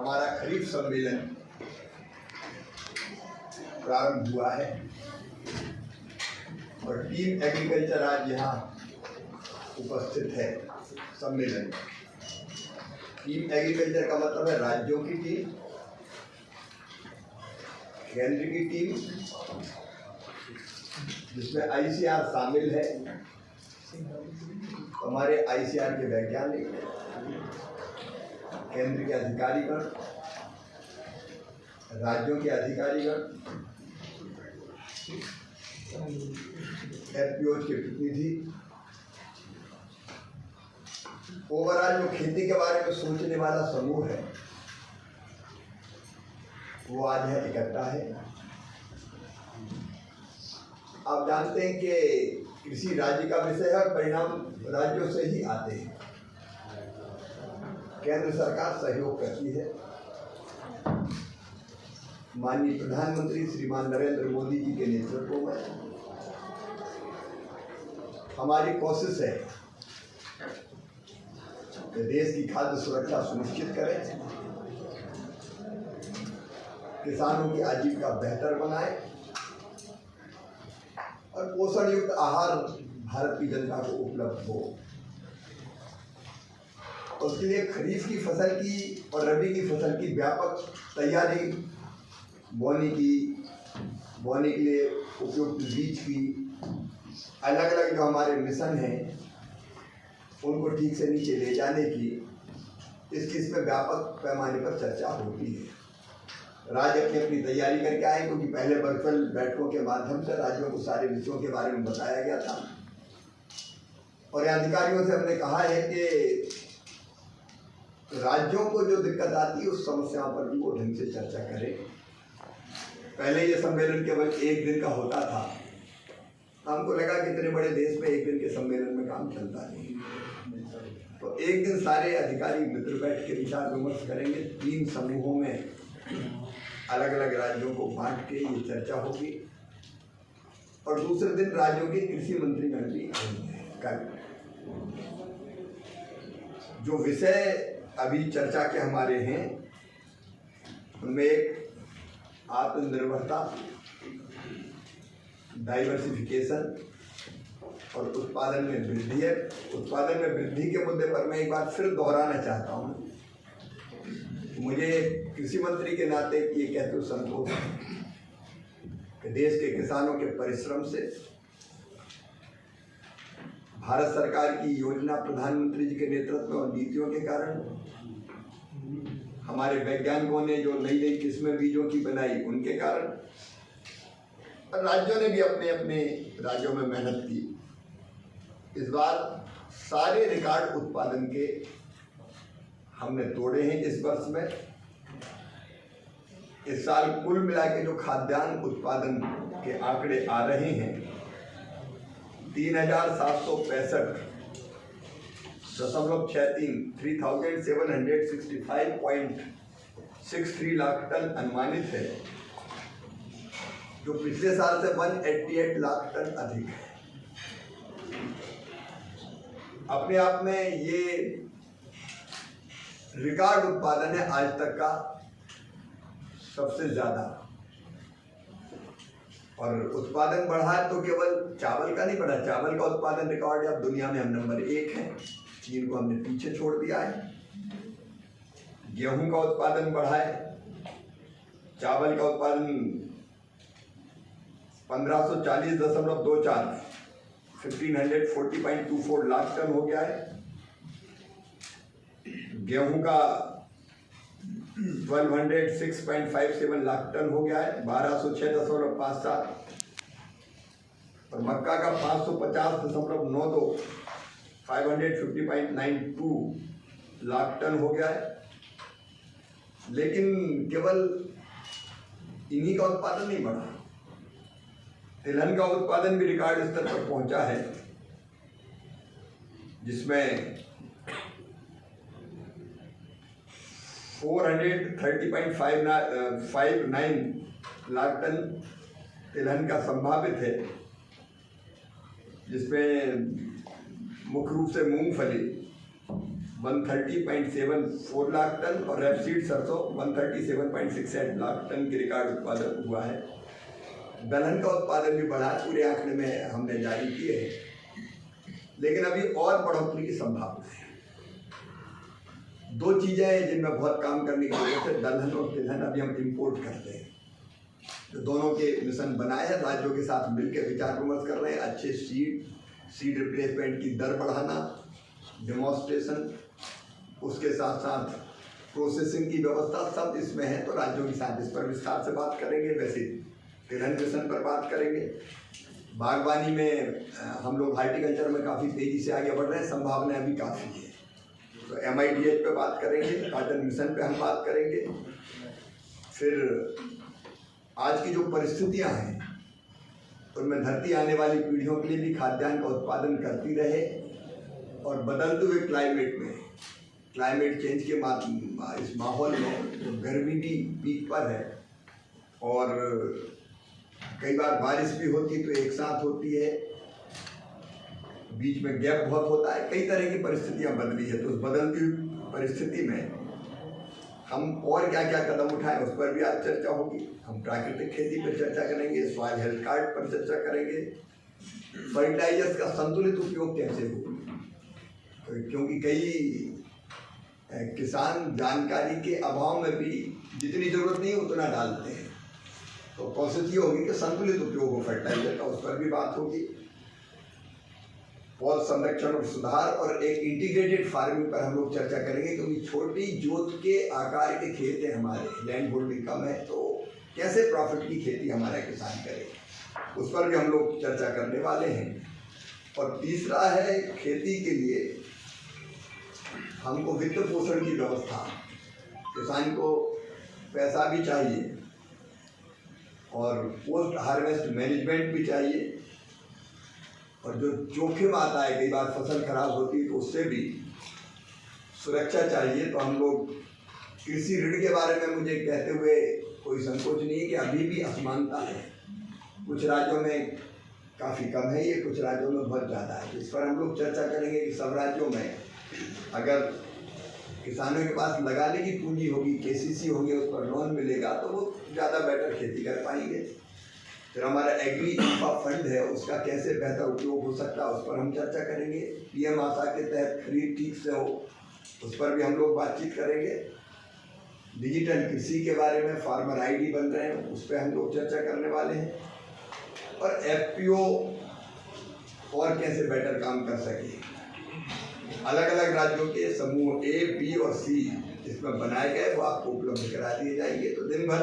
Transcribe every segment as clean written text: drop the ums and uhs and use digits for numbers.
हमारा खरीफ सम्मेलन प्रारंभ हुआ है और टीम एग्रीकल्चर आज यहाँ उपस्थित है सम्मेलन। टीम एग्रीकल्चर का मतलब है राज्यों की टीम, केंद्र की टीम जिसमें आईसीआर शामिल है, हमारे आईसीआर के वैज्ञानिक, केंद्र के अधिकारीगण, राज्यों के अधिकारीगण, एफपीओ के प्रतिनिधि, ओवरऑल जो खेती के बारे में सोचने वाला समूह है वो आज है इकट्ठा है। आप जानते हैं कि कृषि राज्य का विषय है और परिणाम राज्यों से ही आते हैं। केंद्र सरकार सहयोग करती है। माननीय प्रधानमंत्री श्रीमान नरेंद्र मोदी जी के नेतृत्व में हमारी कोशिश है कि देश की खाद्य सुरक्षा सुनिश्चित करें, किसानों की आजीविका बेहतर बनाए और पोषण युक्त आहार भारत की जनता को उपलब्ध हो। उसके लिए खरीफ की फसल की और रबी की फसल की व्यापक तैयारी, बोने के लिए उपयुक्त बीज की, अलग अलग जो हमारे मिशन हैं उनको ठीक से नीचे ले जाने की, इसमें व्यापक पैमाने पर चर्चा होती है। राज्य अपनी अपनी तैयारी करके आए क्योंकि पहले वर्चुअल बैठकों के माध्यम से राज्यों को सारे विषयों के बारे में बताया गया था और अधिकारियों से हमने कहा है कि राज्यों को जो दिक्कत आती है उस समस्याओं पर भी वो ढंग से चर्चा करें। पहले ये सम्मेलन केवल एक दिन का होता था, हमको लगा कि इतने बड़े देश में एक दिन के सम्मेलन में काम चलता नहीं, तो एक दिन सारे अधिकारी मित्र बैठ के विचार विमर्श करेंगे। 3 समूहों में अलग अलग राज्यों को बांट के ये चर्चा होगी और दूसरे दिन राज्यों के कृषि मंत्रीगण भी कल जो विषय अभी चर्चा के हमारे हैं उनमें एक आत्मनिर्भरता, डाइवर्सिफिकेशन और उत्पादन में वृद्धि है। उत्पादन में वृद्धि के मुद्दे पर मैं एक बार फिर दोहराना चाहता हूँ। मुझे कृषि मंत्री के नाते ये कहते हुए संतोष है कि देश के किसानों के परिश्रम से, भारत सरकार की योजना, प्रधानमंत्री जी के नेतृत्व और नीतियों के कारण, हमारे वैज्ञानिकों ने जो नई नई किस्में बीजों की बनाई उनके कारण, और राज्यों ने भी अपने अपने राज्यों में मेहनत की। इस बार सारे रिकॉर्ड उत्पादन के हमने तोड़े हैं। इस वर्ष में, इस साल कुल मिला के जो खाद्यान्न उत्पादन के आंकड़े आ रहे हैं 3765.63 लाख टन अनुमानित है, जो पिछले साल से 188 लाख टन अधिक है। अपने आप में ये रिकॉर्ड उत्पादन है आज तक का सबसे ज्यादा। और उत्पादन बढ़ा तो केवल चावल का नहीं बढ़ा, चावल का उत्पादन रिकॉर्ड अब दुनिया में हम नंबर 1 है, चीन को हमने पीछे छोड़ दिया है। गेहूं का उत्पादन बढ़ा है, चावल का उत्पादन 1540.24 1540.24 लाख टन हो गया है। गेहूं का 1206.57 लाख टन हो गया है, 1206.57, और मक्का का 550.92 550.92 लाख टन हो गया है। लेकिन केवल इन्हीं का उत्पादन नहीं बढ़ा, तिलहन का उत्पादन भी रिकॉर्ड स्तर पर पहुंचा है, जिसमें 430.59 लाख टन तिलहन का संभावित है, जिसमें मुख्य रूप से मूंगफली 130.74 लाख टन और रेपसीड सरसों 137.68 लाख टन के रिकॉर्ड उत्पादन हुआ है। दलहन का उत्पादन भी बढ़ा, पूरे आंकड़े में हमने जारी किए हैं, लेकिन अभी और बढ़ोतरी की संभावना है। दो चीज़ें हैं जिनमें बहुत काम करने की जरूरत है। दलहन और तिलहन अभी हम इंपोर्ट करते हैं, तो दोनों के मिशन बनाए हैं, राज्यों के साथ मिलकर विचार विमर्श कर रहे हैं। अच्छे सीड रिप्लेसमेंट की दर बढ़ाना, डेमोन्स्ट्रेशन, उसके साथ साथ प्रोसेसिंग की व्यवस्था, सब इसमें है। तो राज्यों के साथ इस पर विस्तार से बात करेंगे। वैसे तिलहन मिशन पर बात करेंगे। बागवानी में हम लोग हार्टिकल्चर में काफ़ी तेज़ी से आगे बढ़ रहे हैं, संभावनाएं भी काफ़ी है। तो MIDH पे बात करेंगे, कॉटन मिशन पे हम बात करेंगे। फिर आज की जो परिस्थितियां हैं उनमें धरती आने वाली पीढ़ियों के लिए भी खाद्यान्न का उत्पादन करती रहे और बदलते हुए क्लाइमेट चेंज के इस माहौल में जो गर्मी भी पीक पर है और कई बार बारिश भी होती तो एक साथ होती है, बीच में गैप बहुत होता है, कई तरह की परिस्थितियां बदली है। तो उस बदलती हुई परिस्थिति में हम और क्या क्या कदम उठाएं उस पर भी आज चर्चा होगी। हम प्राकृतिक खेती पर चर्चा करेंगे, सॉइल हेल्थ कार्ड पर चर्चा करेंगे, फर्टिलाइजर्स का संतुलित उपयोग कैसे हो, क्योंकि कई किसान जानकारी के अभाव में भी जितनी जरूरत नहीं उतना डालते हैं। तो कोशिश ये होगी कि संतुलित उपयोग हो फर्टिलाइजर का, उस पर भी बात होगी। पौध संरक्षण और सुधार और एक इंटीग्रेटेड फार्मिंग पर हम लोग चर्चा करेंगे, क्योंकि छोटी जोत के आकार के खेत हैं हमारे, लैंड होल्डिंग कम है, तो कैसे प्रॉफिट की खेती हमारा किसान करे, उस पर भी हम लोग चर्चा करने वाले हैं। और तीसरा है खेती के लिए हमको वित्त पोषण की व्यवस्था, किसान को पैसा भी चाहिए और पोस्ट हार्वेस्ट मैनेजमेंट भी चाहिए, और जो जोखिम आता है, कई बार फसल खराब होती है तो उससे भी सुरक्षा चाहिए। तो हम लोग कृषि ऋण के बारे में मुझे कहते हुए कोई संकोच नहीं है कि अभी भी असमानता है, कुछ राज्यों में काफ़ी कम है ये, कुछ राज्यों में बहुत ज़्यादा है। इस पर हम लोग चर्चा करेंगे कि सब राज्यों में अगर किसानों के पास लगाने की पूंजी होगी, KCC होंगे, उस पर लोन मिलेगा तो वो ज़्यादा बेटर खेती कर पाएंगे। फिर हमारा एग्री इंफ्रा फंड है, उसका कैसे बेहतर उपयोग हो सकता है उस पर हम चर्चा करेंगे। PM आशा के तहत खरीद ठीक से हो, उस पर भी हम लोग बातचीत करेंगे। डिजिटल कृषि के बारे में फार्मर ID बन रहे हैं, उस पर हम लोग चर्चा करने वाले हैं। और FPO और कैसे बेटर काम कर सके, अलग अलग राज्यों के समूह A, B और C इसमें बनाए गए, वो आपको उपलब्ध करा दिए जाएंगे। तो दिन भर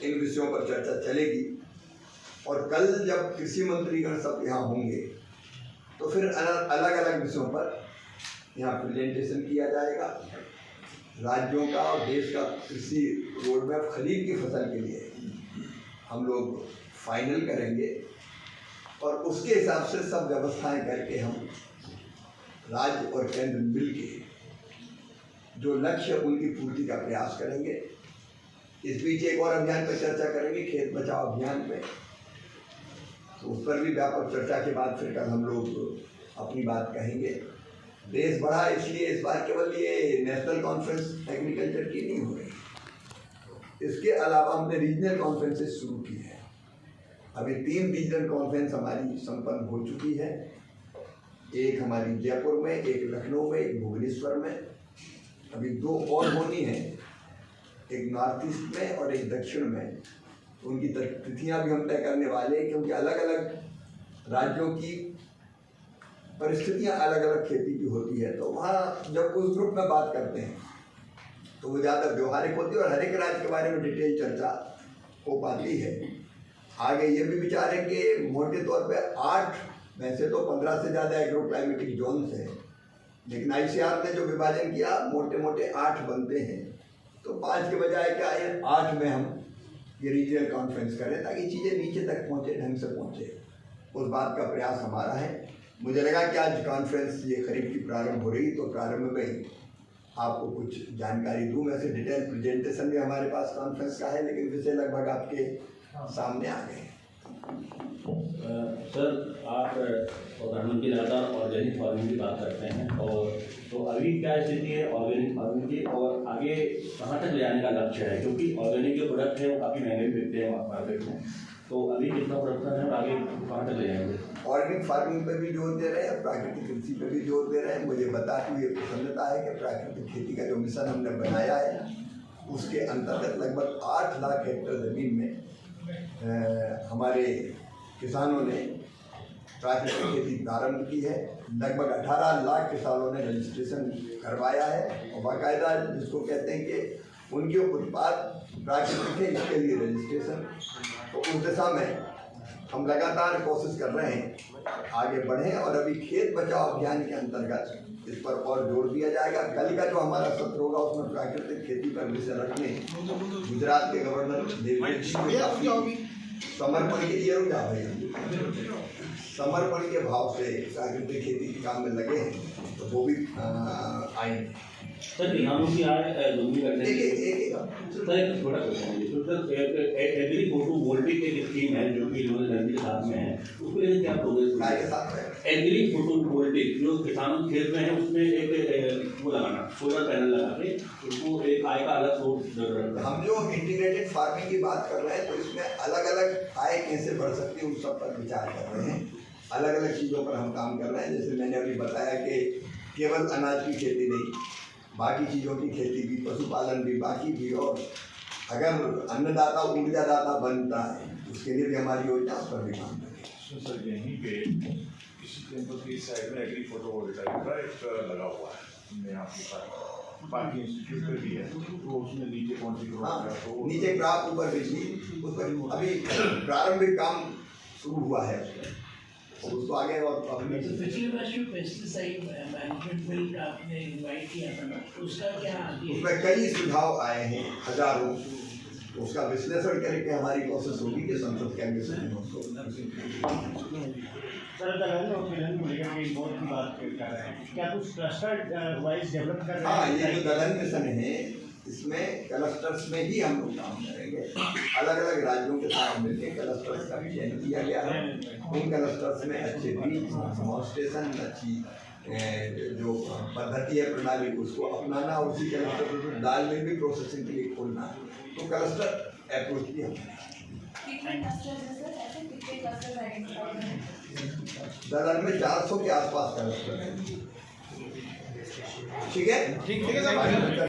इन विषयों पर चर्चा चलेगी। और कल जब कृषि मंत्रीगण सब यहाँ होंगे तो फिर अलग अलग विषयों पर यहाँ प्रेजेंटेशन किया जाएगा। राज्यों का और देश का कृषि रोड मैप खरीफ की फसल के लिए हम लोग फाइनल करेंगे और उसके हिसाब से सब व्यवस्थाएं करके हम राज्य और केंद्र मिल के जो लक्ष्य उनकी पूर्ति का प्रयास करेंगे। इस बीच एक और अभियान पर चर्चा करेंगे, खेत बचाओ अभियान पे, तो उस पर भी व्यापक चर्चा के बाद फिर कल हम लोग अपनी बात कहेंगे। देश बढ़ा इसलिए इस बार केवल ये नेशनल कॉन्फ्रेंस एग्रीकल्चर की नहीं हो रही, इसके अलावा हमने रीजनल कॉन्फ्रेंसेस शुरू की है। अभी 3 रीजनल कॉन्फ्रेंस हमारी संपन्न हो चुकी है, एक हमारी जयपुर में, एक लखनऊ में, एक भुवनेश्वर में, अभी 2 और होनी है, एक नॉर्थ ईस्ट में और एक दक्षिण में। उनकी तिथियां भी हम तय करने वाले हैं, क्योंकि अलग अलग राज्यों की परिस्थितियां अलग अलग खेती की होती है। तो वहाँ जब उस ग्रुप में बात करते हैं तो वो ज़्यादा व्यवहारिक होती है और हर एक राज्य के बारे में डिटेल चर्चा हो पाती है। आगे ये भी विचार है कि मोटे तौर पे 8, वैसे तो 15 से ज़्यादा एग्रो क्लाइमेटिक जोन्स हैं, लेकिन ICR ने जो विभाजन किया मोटे मोटे 8 बनते हैं, तो 5 के बजाय क्या है 8 में हम ये रीजनल कॉन्फ्रेंस करें ताकि चीज़ें नीचे तक पहुँचे, ढंग से पहुँचे। उस बात का प्रयास हमारा है। मुझे लगा कि आज कॉन्फ्रेंस ये खरीफ की प्रारंभ हो रही, तो प्रारंभ में ही आपको कुछ जानकारी दूँ। वैसे डिटेल प्रेजेंटेशन भी हमारे पास कॉन्फ्रेंस का है, लेकिन विषय लगभग आपके सामने आ गए। सर, आप प्रधानमंत्री लगातार ऑर्गेनिक फार्मिंग की बात करते हैं, और तो अभी क्या स्थिति है ऑर्गेनिक फार्मिंग की, और आगे कहाँ तक ले जाने का लक्ष्य है? क्योंकि ऑर्गेनिक जो प्रोडक्ट है वो काफ़ी महंगे भी बिकते हैं मार्केट में, तो अभी कितना प्रोडक्शन है और आगे कहाँ तक ले जाएंगे? ऑर्गेनिक फार्मिंग पे भी जोर दे रहे हैं, प्राकृतिक कृषि पे भी जोर दे रहे हैं। मुझे बताते हुए प्रसन्नता है कि प्राकृतिक खेती का जो मिशन हमने बनाया है उसके अंतर्गत लगभग 8 लाख हेक्टेयर ज़मीन में हमारे किसानों ने प्राकृतिक खेती प्रारंभ की है। लगभग 18 लाख किसानों ने रजिस्ट्रेशन करवाया है और बाकायदा जिसको कहते हैं कि उनके उत्पाद प्राकृतिक है इसके लिए रजिस्ट्रेशन। तो उस दिशा में हम लगातार कोशिश कर रहे हैं आगे बढ़ें, और अभी खेत बचाओ अभियान के अंतर्गत इस पर और जोर दिया जाएगा। कल का जो हमारा सत्र होगा उसमें प्राकृतिक खेती पर विषय रखने गुजरात के गवर्नर समर्पण के लिए समर्पण के भाव से प्राकृतिक खेती के काम में लगे हैं, तो वो भी आएंगे। सर, किसानों की आय दोगुनी करने के लिए सर एक छोटा क्वेश्चन है, तो सर एग्री फोटोवोल्टिक एक स्कीम है जो कि नदी के साथ में है, उसको लेकर क्या प्रोग्रेस? एग्री फोटोवोल्टिक जो किसानों के खेत में है उसमें एक वो लगाना, सोलर पैनल लगा के उसको एक आय का अलग सोर्स। हम जो इंटीग्रेटेड फार्मिंग की बात कर रहे हैं तो इसमें अलग अलग आय कैसे बढ़ सकती है उस सब पर विचार कर रहे हैं। अलग अलग चीज़ों पर हम काम कर रहे हैं। जैसे मैंने अभी बताया कि केवल अनाज की खेती नहीं, बाकी चीज़ों की खेती भी, पशुपालन भी, बाकी भी, और अगर अन्नदाता ऊर्जादाता बनता है उसके लिए भी हमारी योजना उस पर भी काम करेगी। सर, यहीं पे इसी कैंपस की साइड में एग्री फोटोवोल्टाइक का एक लगा हुआ है, हमने आपके पास बाकी इंस्टीट्यूट पे भी है, तो उसमें नीचे कौन सी तो नीचे ग्राफ ऊपर भी थी, उस पर अभी प्रारंभिक काम शुरू हुआ है और उसको आगे और पिछले वर्ष में पेस्टिसाइड मैनेजमेंट बिल आपने इनवाइट किया था ना, उसका क्या? उसमें कई सुझाव आए हैं, हजारों। उसका विश्लेषण करके हमारी कोशिश होगी कि संसद के आगे सर, दलहन और तिलहन को लेकर के बहुत की बात कर रहे हैं, क्या कुछ क्लस्टर वाइज डेवलप कर रहे हैं? हाँ, ये जो दलहन मिशन है इसमें क्लस्टर्स में ही हम लोग काम करेंगे। अलग अलग राज्यों के साथ मिलकर क्लस्टर्स का चयन किया गया है। उन क्लस्टर्स में अच्छे बीज, डेमोन्स्ट्रेशन, अच्छी जो पद्धति है प्रणाली उसको अपनाना, और उसी क्लस्टर में दाल में भी प्रोसेसिंग के लिए खोलना, तो क्लस्टर अप्रोच भी हम दलहन में 400 के आसपास क्लस्टर है। ठीक है, ठीक है।